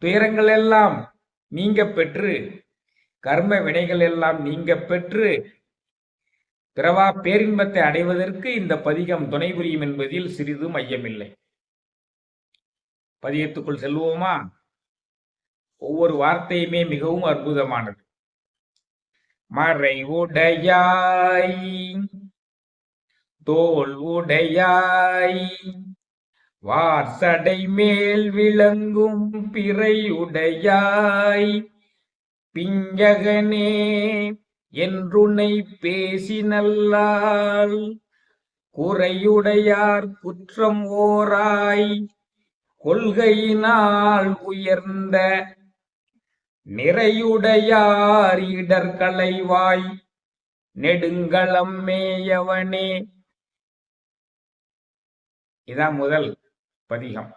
துயரங்கள் எல்லாம் நீங்க பெற்று, கர்ம வினைகள் எல்லாம் நீங்க பெற்று பிறவா பேரின்பத்தை அடைவதற்கு இந்த பதிகம் துணை புரியும் என்பதில் சிறிதும் ஐயமில்லை. பதிகத்துக்குள் செல்வோமா? ஒவ்வொரு வார்த்தையுமே மிகவும் அற்புதமானது. மறை உடையாய், தோல் உடையாய், வார்சடை மேல் விளங்கும் பிறை உடையாய், பிஞ்சகனே என்றுனை பேசினல்லால், குறையுடையார் குற்றம் ஓராய், கொள்கையினால் உயர்ந்த நிறையுடையார் இடர்களைவாய், நெடுங்களம் மேயவனே. இதான் முதல் பதிகம்.